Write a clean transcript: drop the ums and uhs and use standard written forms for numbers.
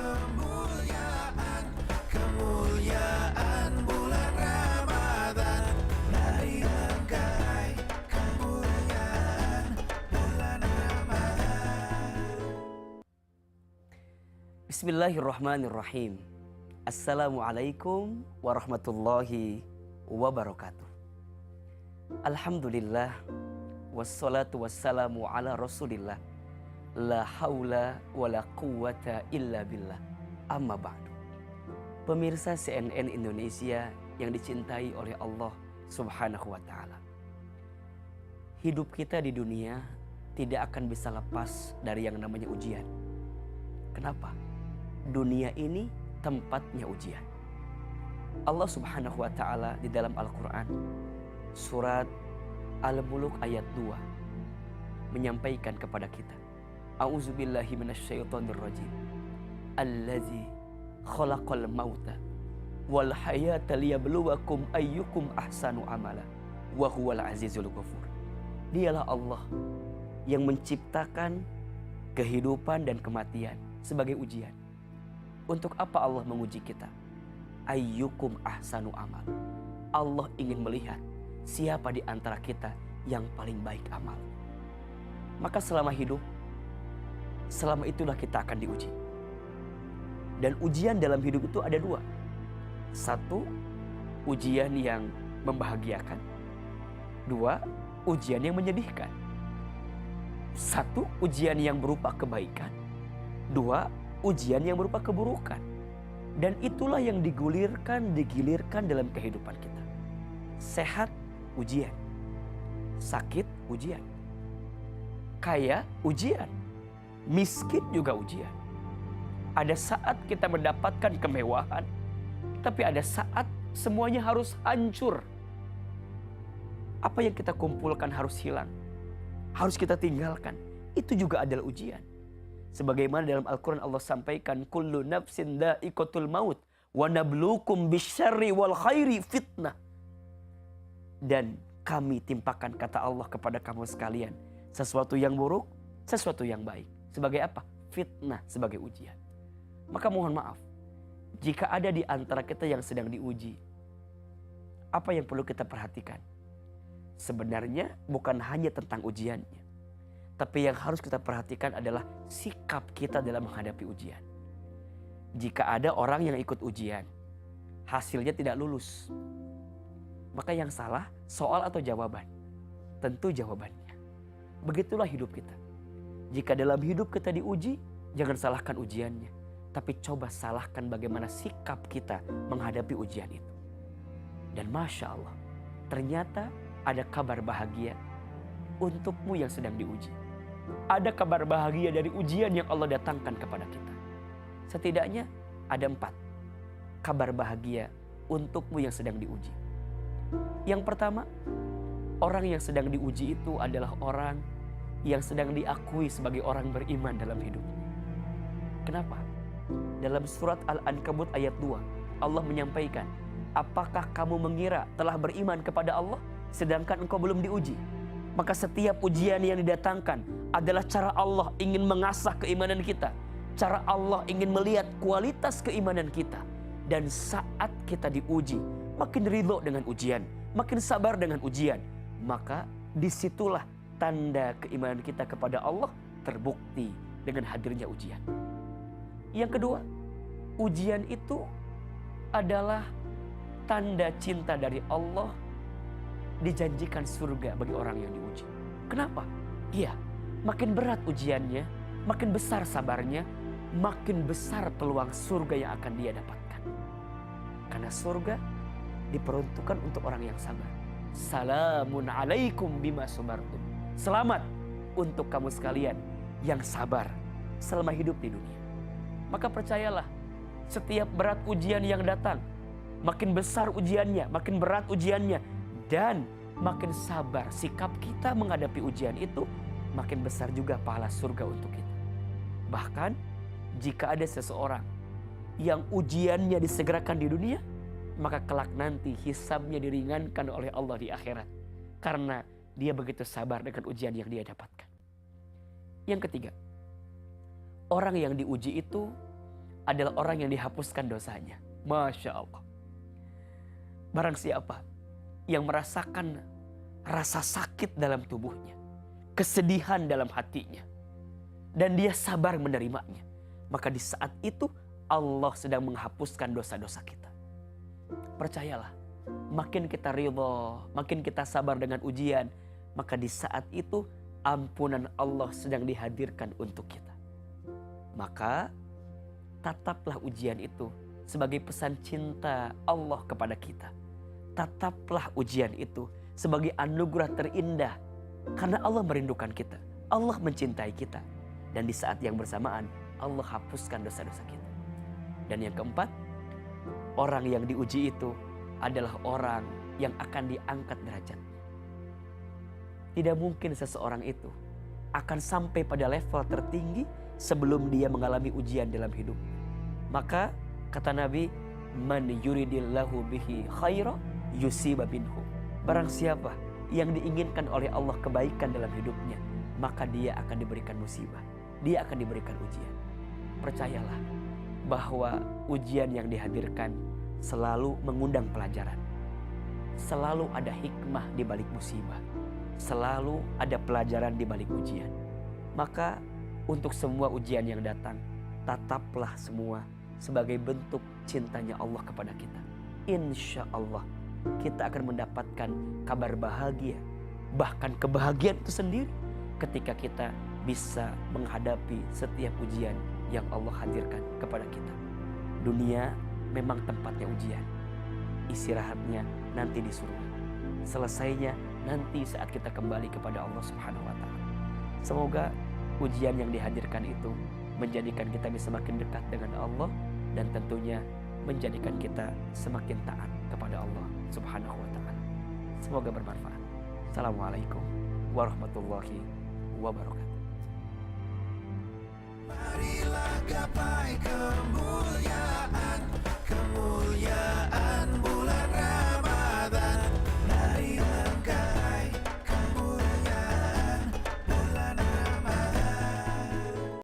Kemuliaan, kemuliaan bulan Ramadan, mari gapai kemuliaan bulan Ramadan. Bismillahirrahmanirrahim. Assalamualaikum warahmatullahi wabarakatuh. Alhamdulillah, wassalatu wassalamu ala rasulillah, la haula wa la quwata illa billah, amma ba'du. Pemirsa CNN Indonesia yang dicintai oleh Allah subhanahu wa ta'ala, hidup kita di dunia tidak akan bisa lepas dari yang namanya ujian. Kenapa? Dunia ini tempatnya ujian. Allah subhanahu wa ta'ala di dalam Al-Quran surat Al-Muluk ayat 2 menyampaikan kepada kita, A'udzubillahi minasyaitonirrajim, Allazi khalaqal mauta wal hayata liyabluwakum ayyukum ahsanu amala wa huwal azizul ghafur. Dialah Allah yang menciptakan kehidupan dan kematian sebagai ujian. Untuk apa Allah menguji kita? Ayyukum ahsanu amal. Allah ingin melihat siapa di antara kita yang paling baik amal. Maka selama hidup, selama itulah kita akan diuji. Dan ujian dalam hidup itu ada dua. Satu, ujian yang membahagiakan. Dua, ujian yang menyedihkan. Satu, ujian yang berupa kebaikan. Dua, ujian yang berupa keburukan. Dan itulah yang digilirkan dalam kehidupan kita. Sehat, ujian. Sakit, ujian. Kaya, ujian. Miskin juga ujian. Ada saat kita mendapatkan kemewahan, tapi ada saat semuanya harus hancur. Apa yang kita kumpulkan harus hilang, harus kita tinggalkan. Itu juga adalah ujian. Sebagaimana dalam Al-Quran Allah sampaikan, kullu nafsin dha'iqatul maut wa nabluukum bisyarri wal khairi fitnah. Dan kami timpakan, kata Allah, kepada kamu sekalian sesuatu yang buruk, sesuatu yang baik. Sebagai apa? Fitnah, sebagai ujian. Maka mohon maaf, jika ada di antara kita yang sedang diuji, apa yang perlu kita perhatikan? Sebenarnya bukan hanya tentang ujiannya, tapi yang harus kita perhatikan adalah sikap kita dalam menghadapi ujian. Jika ada orang yang ikut ujian, hasilnya tidak lulus, maka yang salah soal atau jawaban? Tentu jawabannya. Begitulah hidup kita. Jika dalam hidup kita diuji, jangan salahkan ujiannya, tapi coba salahkan bagaimana sikap kita menghadapi ujian itu. Dan Masya Allah, ternyata ada kabar bahagia untukmu yang sedang diuji. Ada kabar bahagia dari ujian yang Allah datangkan kepada kita. Setidaknya ada 4 kabar bahagia untukmu yang sedang diuji. Yang pertama, orang yang sedang diuji itu adalah orang yang sedang diakui sebagai orang beriman dalam hidupnya. Kenapa? Dalam surat Al-Ankabut ayat 2, Allah menyampaikan, apakah kamu mengira telah beriman kepada Allah sedangkan engkau belum diuji? Maka setiap ujian yang didatangkan adalah cara Allah ingin mengasah keimanan kita. Cara Allah ingin melihat kualitas keimanan kita. Dan saat kita diuji, makin ridho dengan ujian, makin sabar dengan ujian, maka disitulah tanda keimanan kita kepada Allah terbukti dengan hadirnya ujian. Yang kedua, ujian itu adalah tanda cinta dari Allah. Dijanjikan surga bagi orang yang diuji. Kenapa? Iya, makin berat ujiannya, makin besar sabarnya, makin besar peluang surga yang akan dia dapatkan. Karena surga diperuntukkan untuk orang yang sabar. Salamun alaikum bima sabartum. Selamat untuk kamu sekalian yang sabar selama hidup di dunia. Maka percayalah, setiap berat ujian yang datang, makin besar ujiannya, makin berat ujiannya, dan makin sabar sikap kita menghadapi ujian itu, makin besar juga pahala surga untuk kita. Bahkan jika ada seseorang yang ujiannya disegerakan di dunia, maka kelak nanti hisabnya diringankan oleh Allah di akhirat, karena dia begitu sabar dengan ujian yang dia dapatkan. Yang ketiga, Orang yang diuji itu adalah orang yang dihapuskan dosanya. Masya Allah. Barang siapa yang merasakan rasa sakit dalam tubuhnya, kesedihan dalam hatinya, dan dia sabar menerimanya, maka di saat itu Allah sedang menghapuskan dosa-dosa kita. Percayalah, makin kita ridha, makin kita sabar dengan ujian, maka di saat itu ampunan Allah sedang dihadirkan untuk kita. Maka tataplah ujian itu sebagai pesan cinta Allah kepada kita. Tataplah ujian itu sebagai anugerah terindah, karena Allah merindukan kita, Allah mencintai kita, dan di saat yang bersamaan Allah hapuskan dosa-dosa kita. Dan yang keempat, orang yang diuji itu adalah orang yang akan diangkat derajatnya. Tidak mungkin seseorang itu akan sampai pada level tertinggi sebelum dia mengalami ujian dalam hidup. Maka kata Nabi, man yuridillahu bihi khaira yusiba minhu. Barang siapa yang diinginkan oleh Allah kebaikan dalam hidupnya, maka dia akan diberikan musibah, dia akan diberikan ujian. Percayalah bahwa ujian yang dihadirkan selalu mengundang pelajaran. Selalu ada hikmah di balik musibah, selalu ada pelajaran di balik ujian. Maka untuk semua ujian yang datang, tataplah semua sebagai bentuk cintanya Allah kepada kita. Insya Allah kita akan mendapatkan kabar bahagia, bahkan kebahagiaan itu sendiri ketika kita bisa menghadapi setiap ujian yang Allah hadirkan kepada kita. Dunia memang tempatnya ujian, istirahatnya nanti di surga, selesainya nanti saat kita kembali kepada Allah Subhanahu wa Ta'ala. Semoga ujian yang dihadirkan itu menjadikan kita bisa semakin dekat dengan Allah, dan tentunya menjadikan kita semakin taat kepada Allah Subhanahu wa Ta'ala. Semoga bermanfaat. Assalamualaikum warahmatullahi wabarakatuh. Marilah gapai kemuliaan